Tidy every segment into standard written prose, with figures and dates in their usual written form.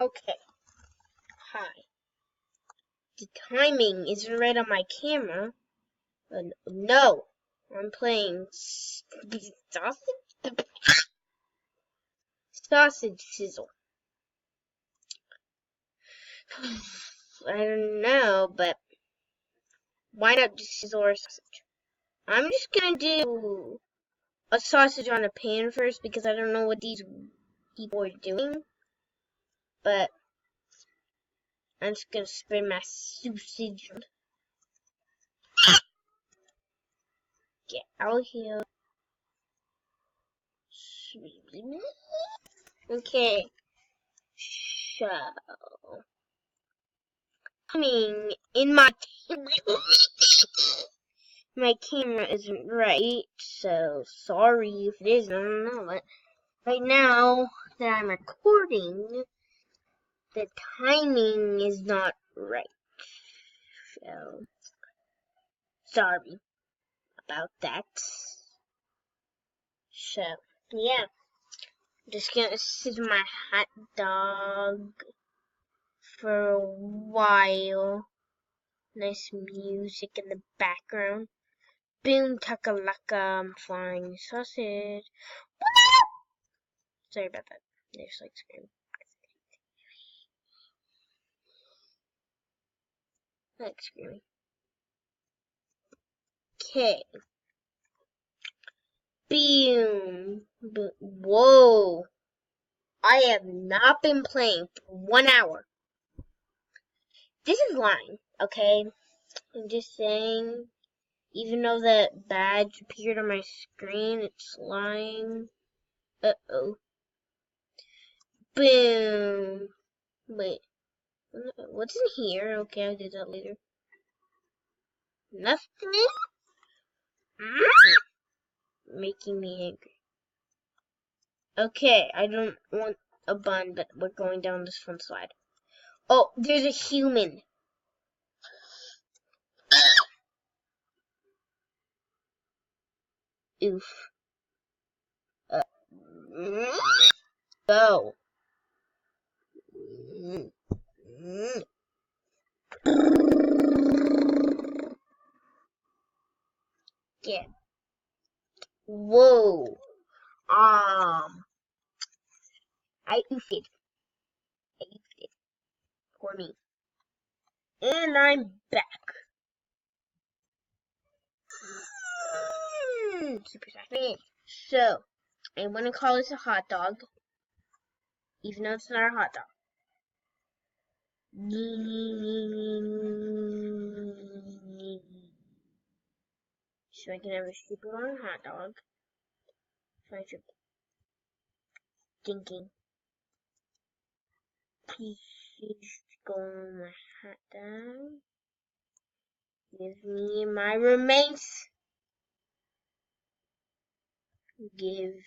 Okay, hi. The timing isn't right on my camera. No, I'm playing sausage sizzle. I don't know, but why not just sizzle or sausage? I'm just gonna do a sausage on a pan first because I don't know what these people are doing. But I'm just gonna spread my sausage. Get out here. Okay. So, in my camera isn't right, so sorry if it is. I don't know, but right now that I'm recording, the timing is not right. So sorry about that. So yeah, just gonna sit my hot dog for a while. Nice music in the background. Boom takalaka, I'm flying sausage. Sorry about that. There's like screaming. Like screaming. Okay. Boom. Whoa. I have not been playing for 1 hour. This is lying, okay? I'm just saying. Even though that badge appeared on my screen, it's lying. Uh-oh. Boom. Wait. What's in here? Okay, I'll do that later. Nothing in? Making me angry. Okay, I don't want a bun, but we're going down this front slide. Oh, there's a human. Oof. Go. Yeah. Whoa. I oofed it. For me. And I'm back. Super excited. So, I want to call this a hot dog, even though it's not a hot dog. So I can have a super long hot dog. So I should thinking pieces go on my hot dog. Give me my roommates. Give.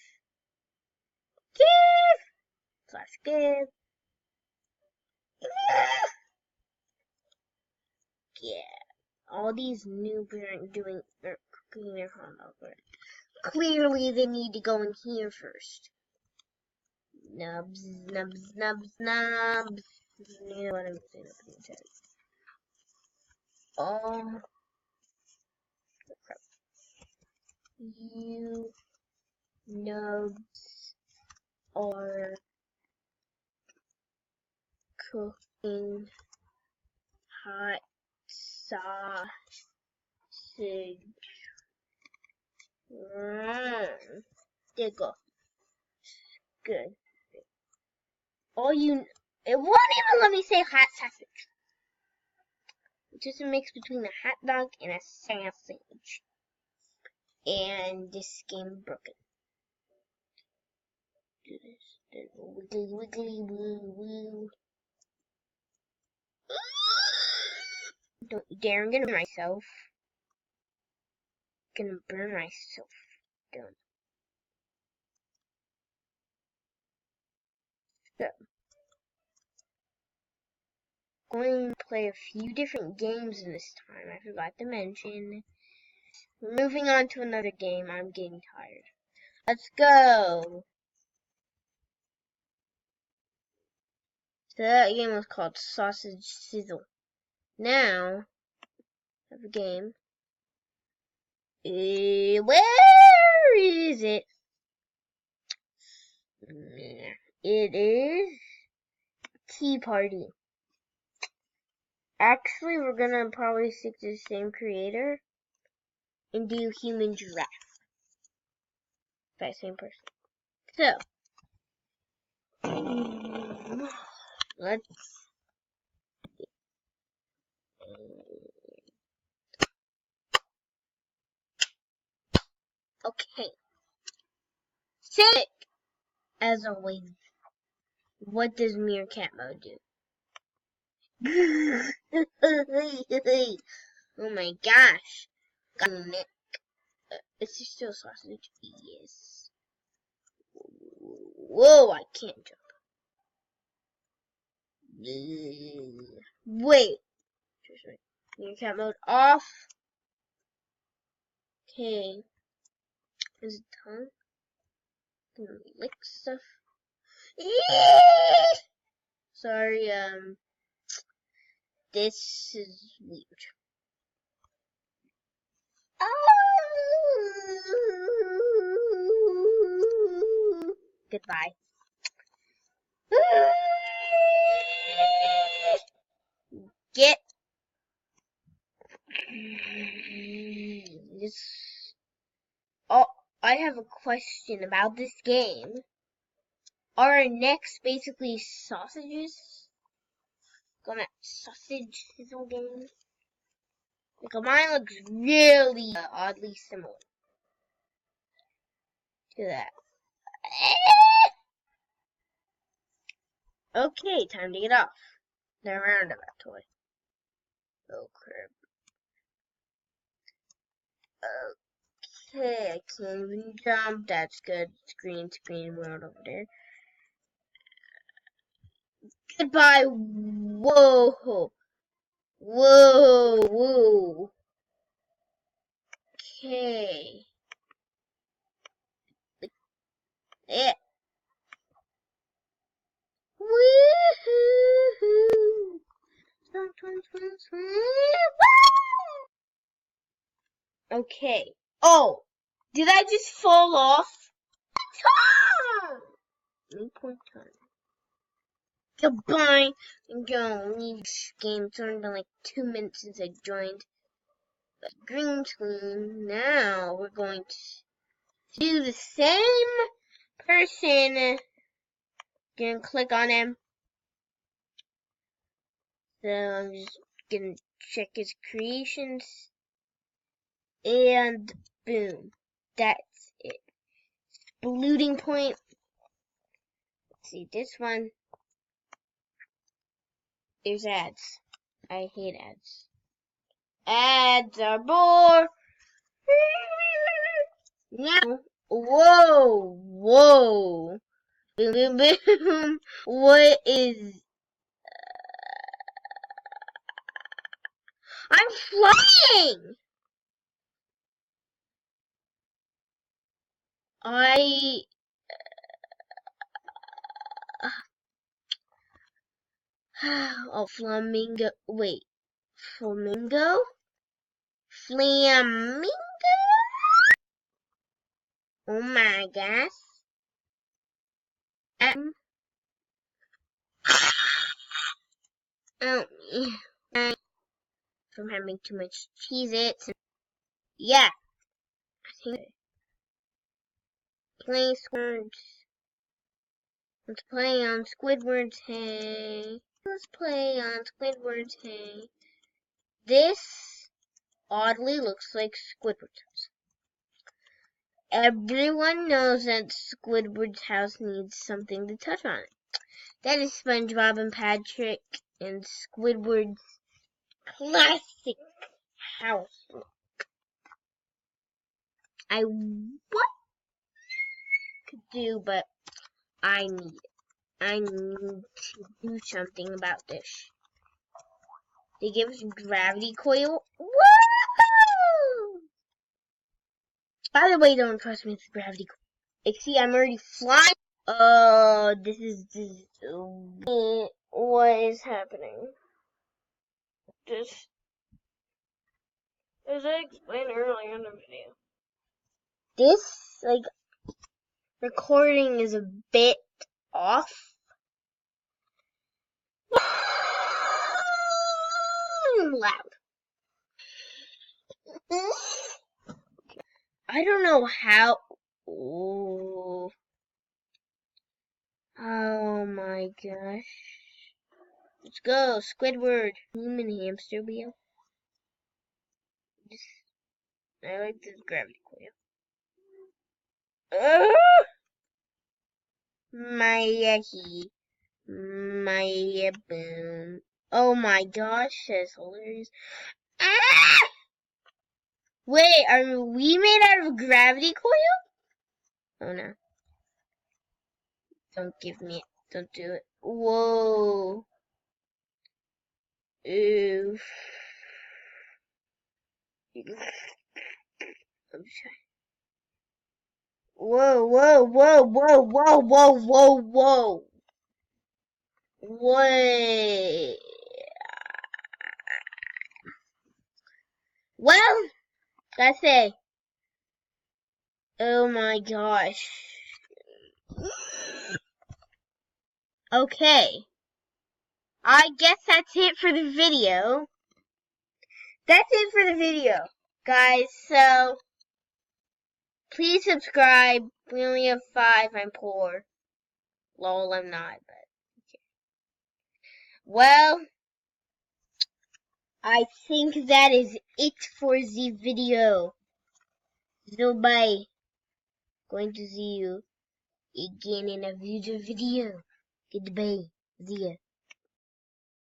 Slash give. Yeah. All these noobs aren't doing cooking their hot dog right. Clearly they need to go in here first. Nubs, nubs, nubs, nubs. You know what I'm saying up in the chat. Oh, crap. You nubs are cooking hot sausage. There you go. Good. It won't even let me say hot sausage. It's just a mix between a hot dog and a sausage. And this game broken. Do this. Wiggly, wiggly, woo, woo. Don't you dare, I'm gonna burn myself. Gonna burn myself down. So, going to play a few different games in this time. I forgot to mention. We're moving on to another game. I'm getting tired. Let's go. So that game was called Sausage Sizzle. Now, I have a game. Where is it? It is Tea Party. Actually, we're gonna probably stick to the same creator and do Human Giraffe. By the same person. So, let's okay. Sick as always. What does Meerkat Mode do? Oh my gosh. Is there still sausage? Yes. Whoa, I can't jump. Wait. Meerkat Mode off. Okay. Is it tongue? Gonna lick stuff. Sorry, this is weird. Goodbye. Get this. Oh, I have a question about this game. Are our necks basically sausages? Going at sausage sizzle game? Like mine looks really oddly similar to that. Okay, time to get off. The roundabout toy. Oh crap. Okay, I can't even jump. That's good. Screen world over there. Goodbye. Whoa. Whoa. Okay. Yeah. Woohoo! Okay. Oh, did I just fall off? Point time. Goodbye. I'm gonna leave this game. It's only been like 2 minutes since I joined. But green screen. Now we're going to do the same person. Gonna click on him. So I'm just gonna check his creations. And boom. That's it. Looting point. Let's see this one. There's ads. I hate ads. Ads are bored. Now, whoa. Boom, boom. What is... I'm flying! Oh, flamingo. Wait. Flamingo? Flamingo? Oh my gosh. Oh, from having too much Cheez-Its. Yeah. I think play Squidward's. Let's play on Squidward's Hay. Let's play on Squidward's Hay. This oddly looks like Squidward's house. Everyone knows that Squidward's house needs something to touch on it. That is SpongeBob and Patrick and Squidward's classic house look. I what could do, but I need it. I need to do something about this. They give us gravity coil. Woo! By the way, don't trust me with gravity coil. Like, see, I'm already flying. This is what is happening? Just as I explained earlier in the video, this recording is a bit off. Loud. I don't know how. Oh my gosh. Let's go, Squidward. Human hamster wheel. I like this gravity coil. Mayaki. Maya boom. Oh my gosh, that's hilarious. Ah! Wait, are we made out of gravity coil? Oh no. Don't give me it. Don't do it. Whoa. Oof. I'm sorry. Whoa, whoa, whoa, whoa, whoa, whoa, whoa, whoa. Wait. Well, that's it. Oh my gosh. Okay. I guess that's it for the video. That's it for the video, guys. So, please subscribe. We only have 5. I'm poor. Lol, I'm not, but okay. Well, I think that is it for the video. So, bye. Going to see you again in a future video. Goodbye. See ya.